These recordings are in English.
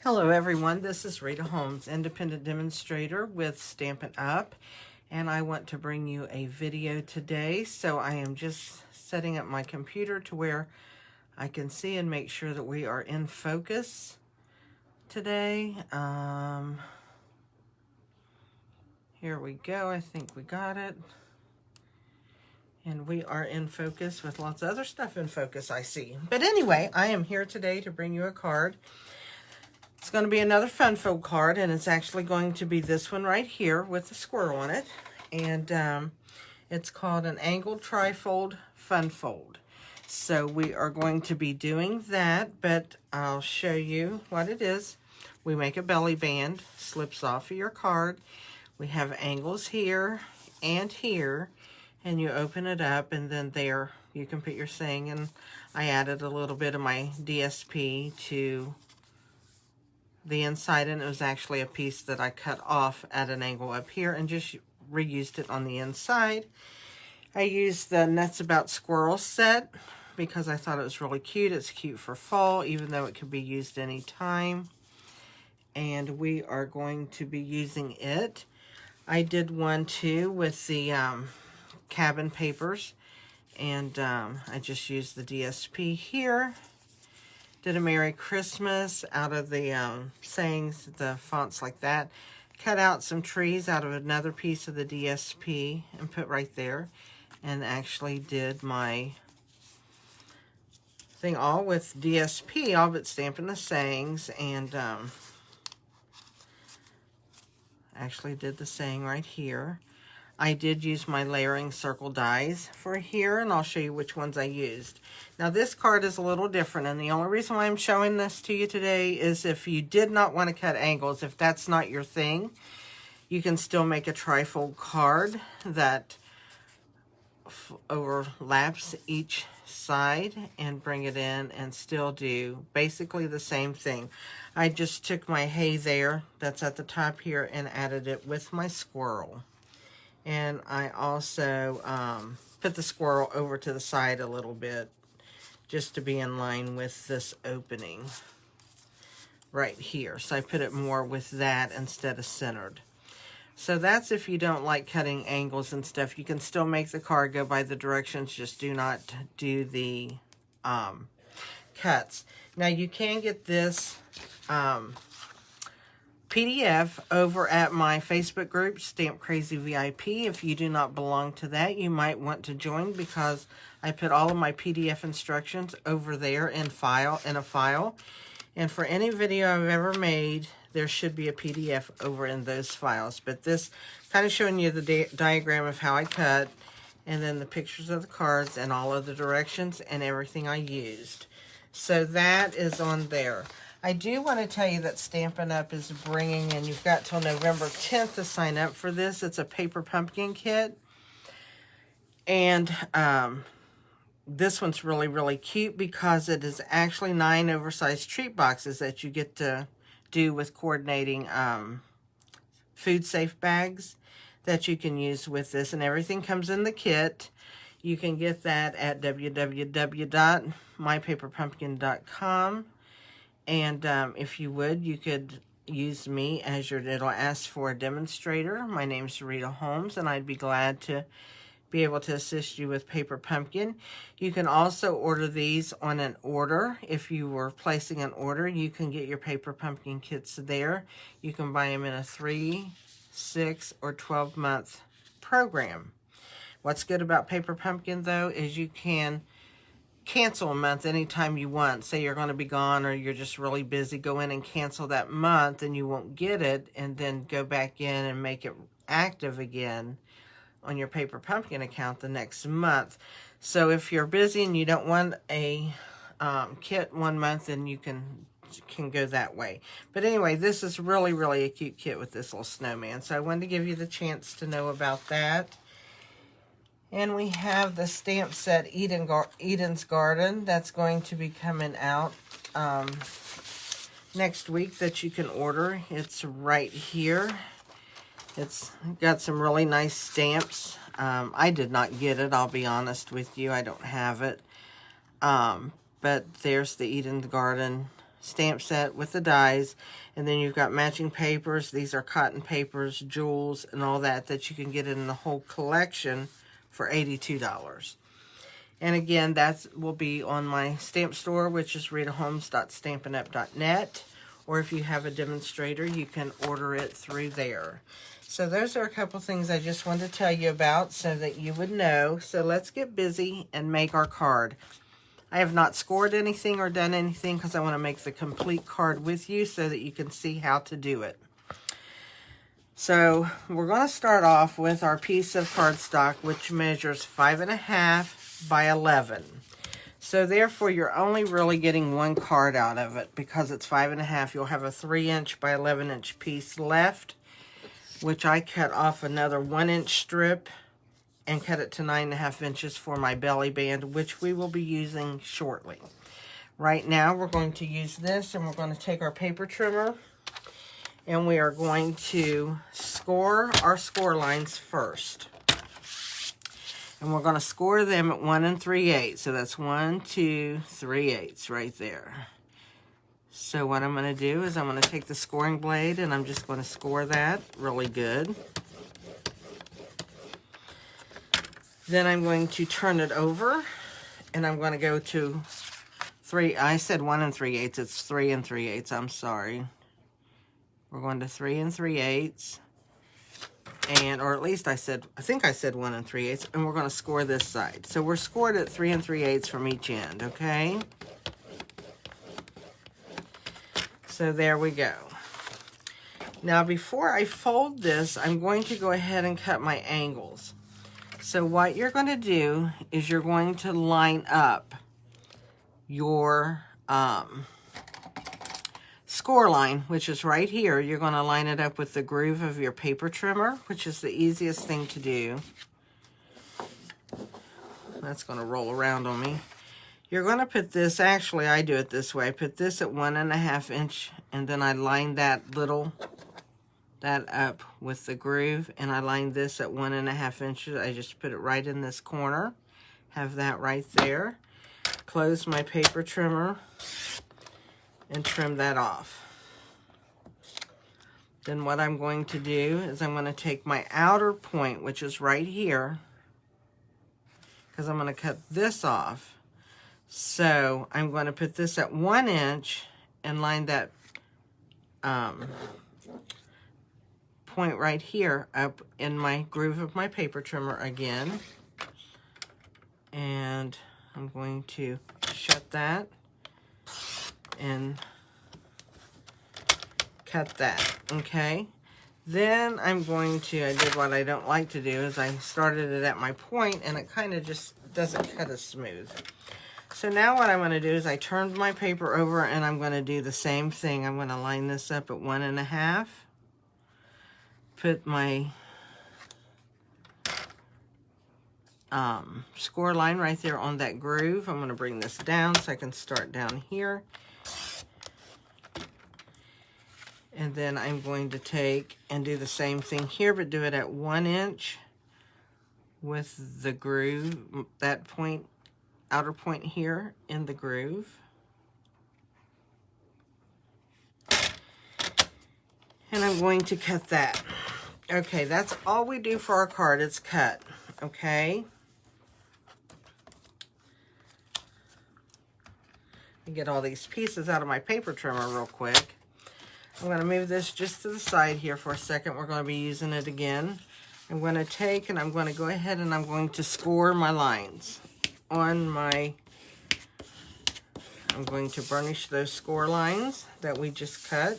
Hello everyone, this is Rita Holmes, independent demonstrator with Stampin Up, and I want to bring you a video today. So I am just setting up my computer to where I can see and make sure that we are in focus today. Here we go, I think we got it. And we are in focus with lots of other stuff in focus, I see. But anyway, I am here today to bring you a card. It's going to be another fun fold card, and it's actually going to be this one right here with the squirrel on it. And it's called an angled trifold fun fold. So we are going to be doing that, but I'll show you what it is. We make a belly band, slips off of your card. We have angles here and here, and you open it up, and then there you can put your saying. And I added a little bit of my DSP to the inside, and it was actually a piece that I cut off at an angle up here and just reused it on the inside. I used the Nuts About Squirrel set because I thought it was really cute. It's cute for fall, even though it could be used anytime. And we are going to be using it. I did one too with the cabin papers, and I just used the DSP here. Did a Merry Christmas out of the sayings, the fonts like that. Cut out some trees out of another piece of the DSP and put right there. And actually did my thing all with DSP, all but stamping the sayings. And actually did the saying right here. I did use my layering circle dies for here, and I'll show you which ones I used. Now this card is a little different, and the only reason why I'm showing this to you today is if you did not want to cut angles, if that's not your thing, you can still make a trifold card that overlaps each side and bring it in and still do basically the same thing. I just took my hay there that's at the top here and added it with my squirrel. And I also put the squirrel over to the side a little bit just to be in line with this opening right here. So I put it more with that instead of centered. So that's if you don't like cutting angles and stuff. You can still make the card go by the directions, just do not do the cuts. Now you can get this PDF over at my Facebook group, Stamp Crazy VIP. If you do not belong to that, you might want to join because I put all of my PDF instructions over there in a file. And for any video I've ever made, there should be a PDF over in those files. But this kind of showing you the diagram of how I cut, and then the pictures of the cards and all of the directions and everything I used. So that is on there. I do want to tell you that Stampin' Up! Is bringing, and you've got till November 10th to sign up for this. It's a paper pumpkin kit. And this one's really, really cute because it is actually 9 oversized treat boxes that you get to do with coordinating food safe bags that you can use with this. And everything comes in the kit. You can get that at www.mypaperpumpkin.com. And if you would, you could use me as it'll ask for a demonstrator. My name's Rita Holmes, and I'd be glad to be able to assist you with Paper Pumpkin. You can also order these on an order. If you were placing an order, you can get your Paper Pumpkin kits there. You can buy them in a 3, 6, or 12-month program. What's good about Paper Pumpkin, though, is you can cancel a month anytime you want. Say you're going to be gone or you're just really busy, go in and cancel that month and you won't get it, and then go back in and make it active again on your Paper Pumpkin account the next month. So if you're busy and you don't want a kit one month, then you can go that way. But anyway, this is really, really a cute kit with this little snowman. So I wanted to give you the chance to know about that. And we have the stamp set Eden's Garden that's going to be coming out next week that you can order. It's right here. It's got some really nice stamps. I did not get it, I'll be honest with you. I don't have it. But there's the Eden's Garden stamp set with the dies, and then you've got matching papers. These are cotton papers, jewels, and all that you can get in the whole collection for $82. And again, that will be on my stamp store, which is ritaholmes.stampinup.net. Or if you have a demonstrator, you can order it through there. So those are a couple things I just wanted to tell you about so that you would know. So let's get busy and make our card. I have not scored anything or done anything because I want to make the complete card with you so that you can see how to do it. So we're going to start off with our piece of cardstock, which measures 5.5 by 11. So therefore, you're only really getting one card out of it because it's 5.5. You'll have a 3-inch by 11-inch piece left, which I cut off another 1-inch strip and cut it to 9.5 inches for my belly band, which we will be using shortly. Right now, we're going to use this, and we're going to take our paper trimmer, and we are going to score our score lines first. And we're going to score them at 1 3/8. So that's 1, 2, 3/8 right there. So what I'm going to do is I'm going to take the scoring blade, and I'm just going to score that really good. Then I'm going to turn it over, and I'm going to go to 3. I said 1 3/8. It's 3 3/8. I'm sorry. We're going to 3 3/8. Or at least I think I said 1 3/8. And we're going to score this side. So we're scored at 3 3/8 from each end, okay? So there we go. Now before I fold this, I'm going to go ahead and cut my angles. So what you're going to do is you're going to line up your score line, which is right here. You're going to line it up with the groove of your paper trimmer, which is the easiest thing to do. That's going to roll around on me. You're going to put this, actually I do it this way. I put this at 1.5 inch, and then I line that up with the groove, and I line this at 1.5 inches. I just put it right in this corner. Have that right there. Close my paper trimmer and trim that off. Then what I'm going to do is I'm going to take my outer point, which is right here, because I'm going to cut this off. So I'm going to put this at 1 inch and line that point right here up in my groove of my paper trimmer again. And I'm going to shut that and cut that, okay? Then I'm going to, I did what I don't like to do, is I started it at my point, and it kind of just doesn't cut as smooth. So now what I'm going to do is I turned my paper over, and I'm going to do the same thing. I'm going to line this up at 1.5. Put my score line right there on that groove. I'm going to bring this down so I can start down here. And then I'm going to take and do the same thing here, but do it at 1 inch with the groove, that point, outer point here in the groove. And I'm going to cut that. Okay, that's all we do for our card. It's cut, okay? Let me get all these pieces out of my paper trimmer real quick. I'm going to move this just to the side here for a second. We're going to be using it again. I'm going to take and I'm going to go ahead and I'm going to score my lines on my, I'm going to burnish those score lines that we just cut.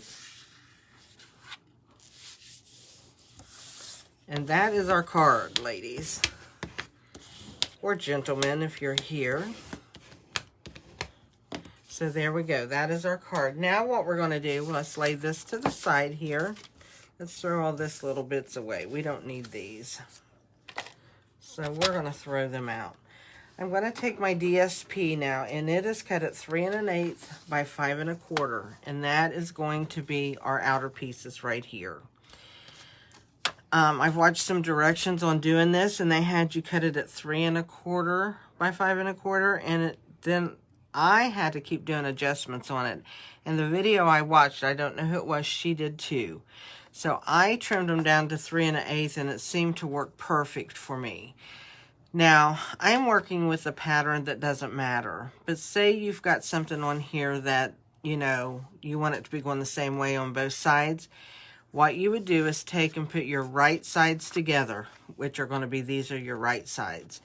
And that is our card, ladies. Or gentlemen, if you're here. So there we go. That is our card. Now what we're going to do, let's lay this to the side here. Let's throw all this little bits away. We don't need these. So we're going to throw them out. I'm going to take my DSP now, and it is cut at 3 1/8 by 5 1/4. And that is going to be our outer pieces right here. I've watched some directions on doing this, and they had you cut it at 3 1/4 by 5 1/4, and then I had to keep doing adjustments on it. And the video I watched, I don't know who it was, she did too. So I trimmed them down to 3 1/8, and it seemed to work perfect for me. Now, I'm working with a pattern that doesn't matter. But say you've got something on here that, you know, you want it to be going the same way on both sides. What you would do is take and put your right sides together, which are going to be, these are your right sides.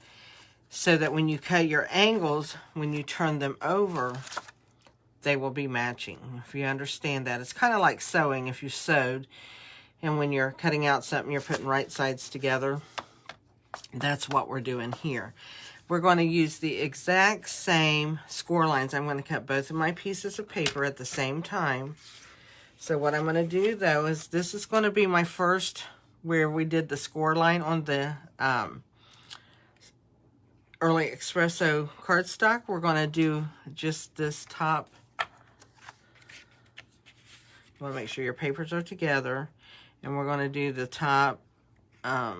So that when you cut your angles, when you turn them over, they will be matching. If you understand that. It's kind of like sewing if you sewed. And when you're cutting out something, you're putting right sides together. That's what we're doing here. We're going to use the exact same score lines. I'm going to cut both of my pieces of paper at the same time. So what I'm going to do, though, is this is going to be my first where we did the score line on the Early Espresso cardstock. We're going to do just this top. You want to make sure your papers are together. And we're going to do the top. I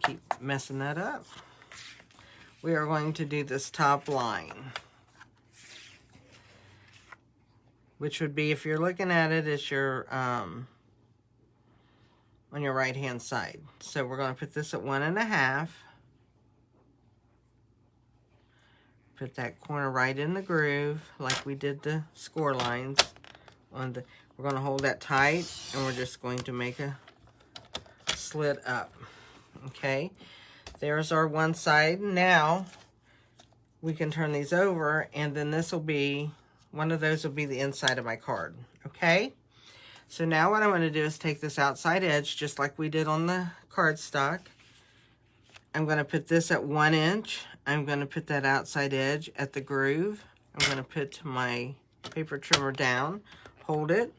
keep messing that up. We are going to do this top line, which would be, if you're looking at it, it's your on your right hand side. So we're going to put this at 1 1/2. Put that corner right in the groove like we did the score lines on the. We're going to hold that tight, and we're just going to make a slit up. Okay, there's our one side. Now we can turn these over, and then this will be, one of those will be the inside of my card. Okay, so now what I'm going to do is take this outside edge, just like we did on the cardstock. I'm going to put this at 1 inch. I'm going to put that outside edge at the groove. I'm going to put my paper trimmer down, hold it,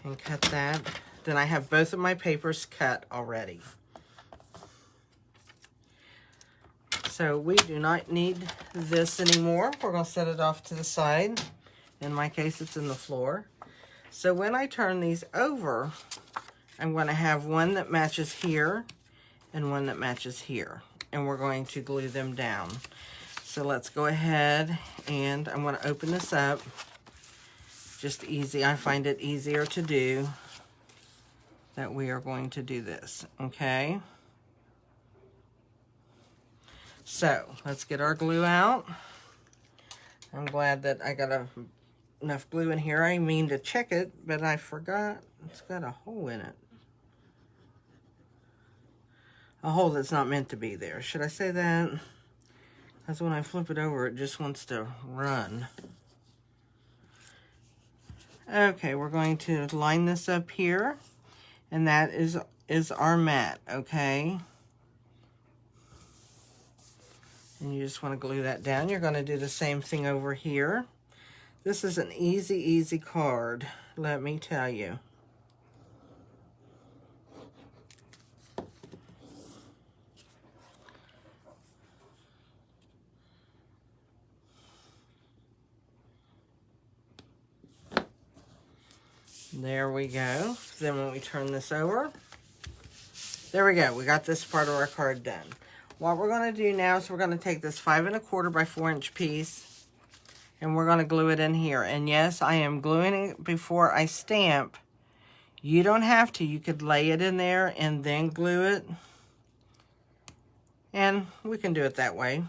and cut that. Then I have both of my papers cut already. So we do not need this anymore. We're going to set it off to the side. In my case, it's in the floor. So when I turn these over, I'm going to have one that matches here and one that matches here. And we're going to glue them down. So let's go ahead, and I'm going to open this up. Just easy. I find it easier to do that we are going to do this. Okay. So let's get our glue out. I'm glad that I got enough glue in here. I mean to check it, but I forgot it's got a hole in it. A hole that's not meant to be there. Should I say that? Because when I flip it over, it just wants to run. Okay, we're going to line this up here. And that is our mat, okay? And you just want to glue that down. You're going to do the same thing over here. This is an easy, easy card, let me tell you. There we go. Then when we turn this over, there we go. We got this part of our card done. What we're going to do now is we're going to take this 5 1/4 by 4 inch piece, and we're going to glue it in here. And yes, I am gluing it before I stamp. You don't have to. You could lay it in there and then glue it. And we can do it that way.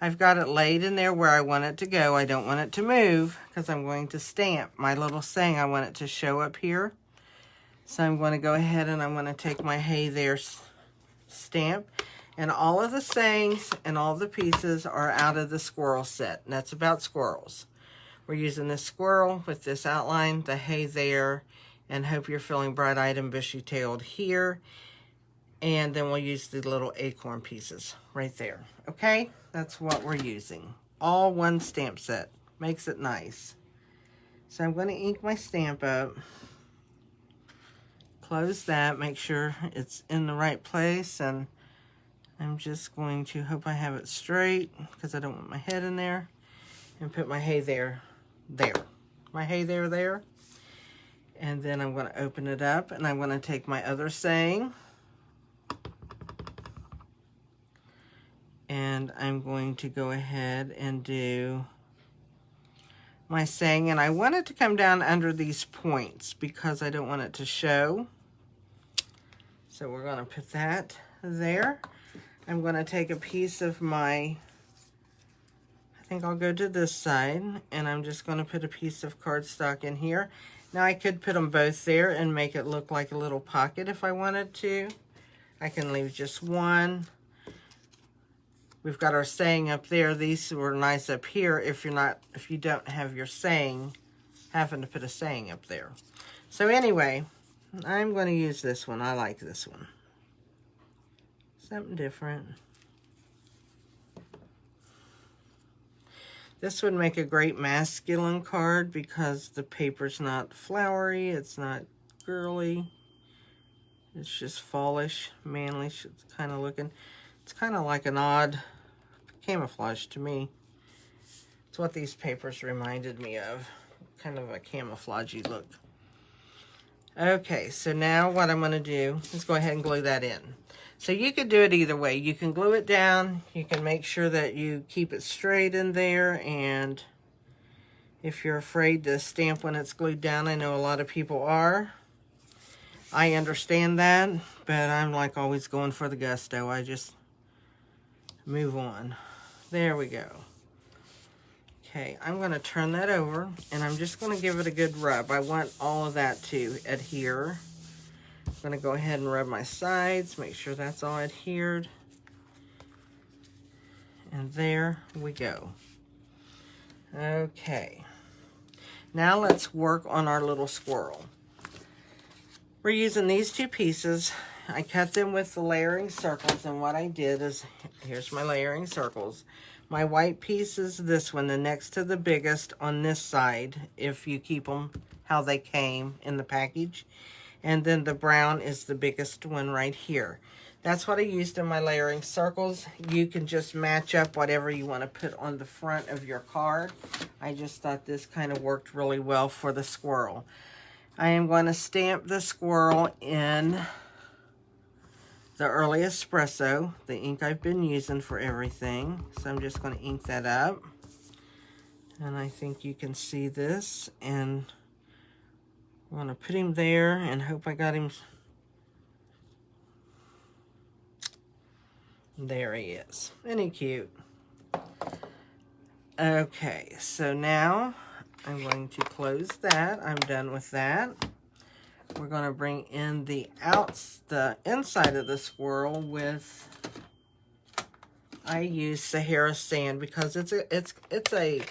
I've got it laid in there where I want it to go. I don't want it to move because I'm going to stamp my little saying. I want it to show up here. So I'm going to go ahead and I'm going to take my Hey There stamp. And all of the sayings and all the pieces are out of the squirrel set. And that's about squirrels. We're using this squirrel with this outline, the Hey There, and Hope You're Feeling Bright-Eyed and Bushy-Tailed here. And then we'll use the little acorn pieces right there. Okay? That's what we're using. All one stamp set. Makes it nice. So I'm going to ink my stamp up. Close that. Make sure it's in the right place. And I'm just going to hope I have it straight because I don't want my head in there. And put my Hey There there. My Hey There there. And then I'm going to open it up. And I'm going to take my other saying. And I'm going to go ahead and do my saying, and I want it to come down under these points because I don't want it to show. So we're going to put that there. I'm going to take a piece of my, I think I'll go to this side, and I'm just going to put a piece of cardstock in here. Now I could put them both there and make it look like a little pocket if I wanted to. I can leave just one. We've got our saying up there. These were nice up here if you don't have your saying, having to put a saying up there. So anyway, I'm going to use this one. I like this one. Something different. This would make a great masculine card because the paper's not flowery, it's not girly. It's just fallish, manlish. It's kind of looking, it's kind of like an odd camouflage to me. It's what these papers reminded me of, kind of a camouflagey look. Okay, so now what I'm going to do is go ahead and glue that in. So you could do it either way. You can glue it down, you can make sure that you keep it straight in there, and if you're afraid to stamp when it's glued down, I know a lot of people are. I understand that, but I'm like always going for the gusto. I just move on. There we go. Okay, I'm going to turn that over, and I'm just going to give it a good rub. I want all of that to adhere. I'm going to go ahead and rub my sides, make sure that's all adhered. And there we go. Okay. Now let's work on our little squirrel. We're using these two pieces. I cut them with the layering circles, and what I did is, here's my layering circles. My white piece is this one, the next to the biggest on this side, if you keep them how they came in the package. And then the brown is the biggest one right here. That's what I used in my layering circles. You can just match up whatever you want to put on the front of your card. I just thought this kind of worked really well for the squirrel. I am going to stamp the squirrel in the early espresso, the ink I've been using for everything. So I'm just going to ink that up. And I think you can see this. And I'm going to put him there and hope I got him. There he is. Isn't he cute? Okay, so now I'm going to close that. I'm done with that. We're going to bring in the inside of the squirrel with, I use Sahara Sand because it's a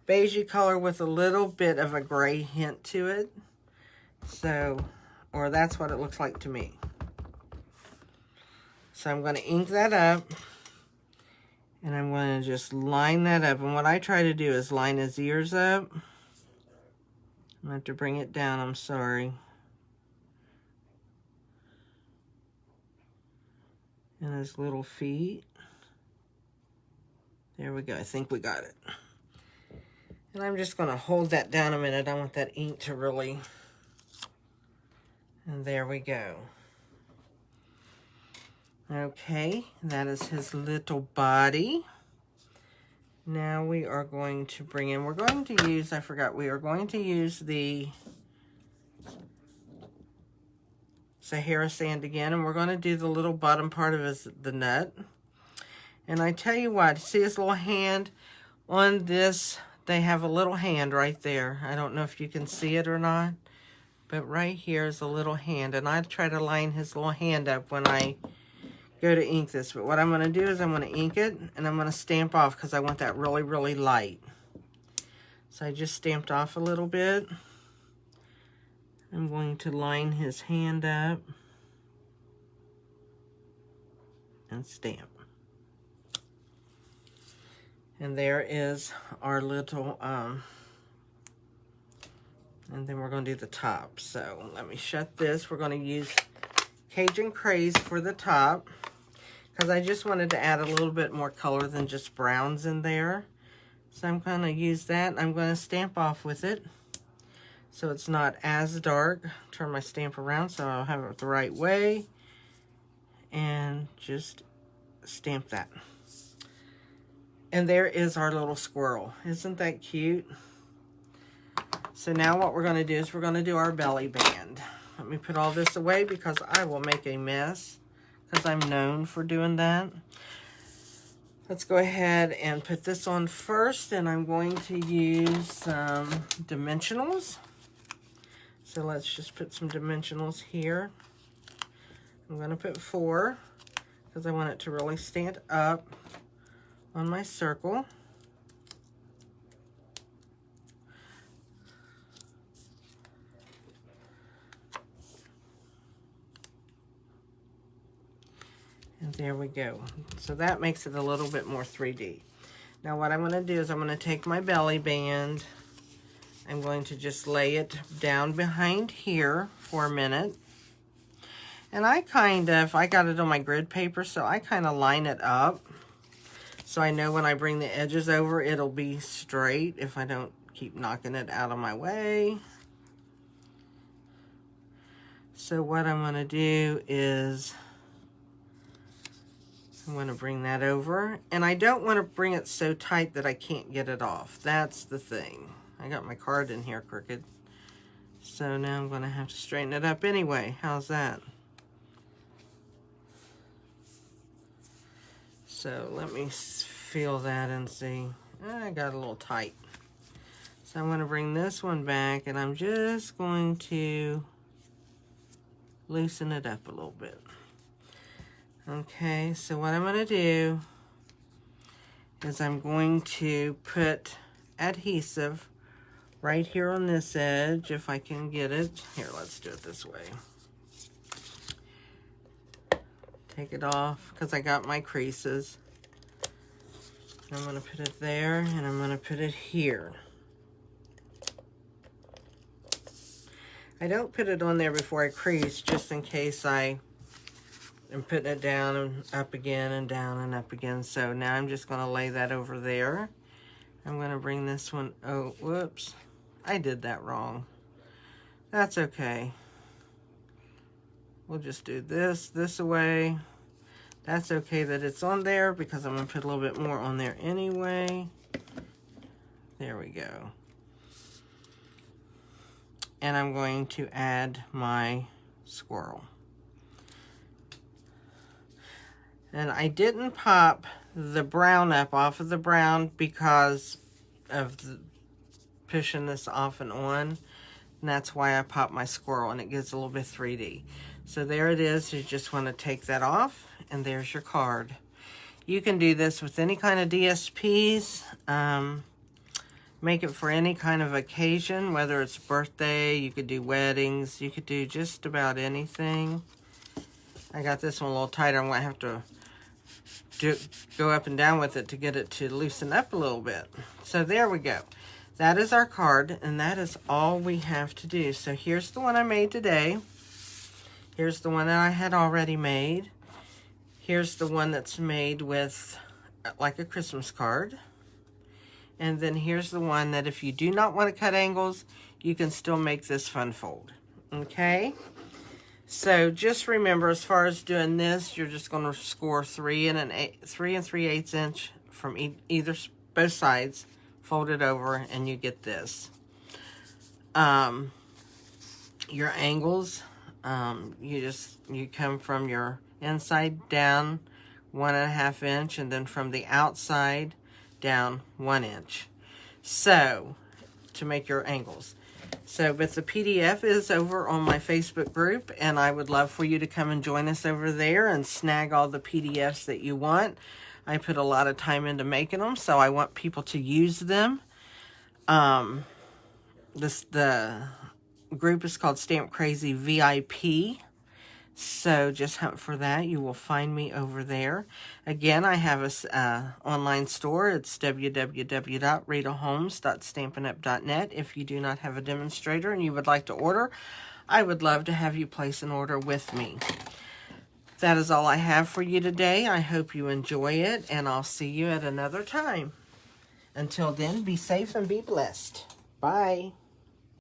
beigey color with a little bit of a gray hint to it. So, or that's what it looks like to me. So I'm going to ink that up, and I'm going to just line that up. And what I try to do is line his ears up. I'm going to have to bring it down, I'm sorry. And his little feet. There we go. I think we got it. And I'm just going to hold that down a minute. I want that ink to really... And there we go. Okay, that is his little body. Now we are going to bring in, we're going to use, I forgot, we are going to use the Sahara Sand again, and we're going to do the little bottom part of the nut. And I tell you what, see his little hand on this, they have a little hand right there. I don't know if you can see it or not, but right here is a little hand, and I try to line his little hand up when I go to ink this. But what I'm going to do is I'm going to ink it, and I'm going to stamp off because I want that really, really light. So I just stamped off a little bit. I'm going to line his hand up and stamp. And there is our little, and then we're going to do the top. So let me shut this. We're going to use Cajun Craze for the top, because I just wanted to add a little bit more color than just browns in there. So I'm going to use that. I'm going to stamp off with it so it's not as dark. Turn my stamp around so I'll have it the right way. And just stamp that. And there is our little squirrel. Isn't that cute? So now what we're going to do is we're going to do our belly band. Let me put all this away because I will make a mess, because I'm known for doing that. Let's go ahead and put this on first, and I'm going to use some dimensionals. So let's just put some dimensionals here. I'm going to put 4 because I want it to really stand up on my circle. And there we go. So that makes it a little bit more 3D. Now what I'm going to do is I'm going to take my belly band. I'm going to just lay it down behind here for a minute. And I got it on my grid paper, so I kind of line it up. So I know when I bring the edges over, it'll be straight if I don't keep knocking it out of my way. So what I'm going to do is I'm going to bring that over, and I don't want to bring it so tight that I can't get it off. That's the thing. I got my card in here crooked. So now I'm going to have to straighten it up anyway. How's that? So let me feel that and see. I got a little tight. So I'm going to bring this one back, and I'm just going to loosen it up a little bit. Okay, so what I'm going to do is I'm going to put adhesive right here on this edge, if I can get it. Here, let's do it this way. Take it off, because I got my creases. I'm going to put it there, and I'm going to put it here. I don't put it on there before I crease, just in case I am putting it down and up again and down and up again. So now I'm just going to lay that over there. I'm going to bring this one, oh, whoops. I did that wrong. That's okay. We'll just do this away. That's okay that it's on there because I'm going to put a little bit more on there anyway. There we go. And I'm going to add my squirrel. And I didn't pop the brown up off of the brown because of pushing this off and on. And that's why I popped my squirrel, and it gives a little bit 3D. So there it is. You just want to take that off, and there's your card. You can do this with any kind of DSPs. Make it for any kind of occasion, whether it's birthday, you could do weddings, you could do just about anything. I got this one a little tighter. I'm going to have to go up and down with it to get it to loosen up a little bit. So there we go. That is our card, and that is all we have to do. So here's the one I made today. Here's the one that I had already made. Here's the one that's made with like a Christmas card. And then here's the one that if you do not want to cut angles, you can still make this fun fold. Okay? So just remember, as far as doing this, you're just going to score 3 3/8 inch from both sides, fold it over, and you get this. Your angles, you come from your inside down 1.5 inch, and then from the outside down 1 inch. So to make your angles. So, but the PDF is over on my Facebook group, and I would love for you to come and join us over there and snag all the PDFs that you want. I put a lot of time into making them, so I want people to use them. The group is called Stamp Crazy VIP. So just hunt for that. You will find me over there. Again, I have a online store. It's www.ritaholmes.stampinup.net. If you do not have a demonstrator and you would like to order, I would love to have you place an order with me. That is all I have for you today. I hope you enjoy it, and I'll see you at another time. Until then, be safe and be blessed. Bye.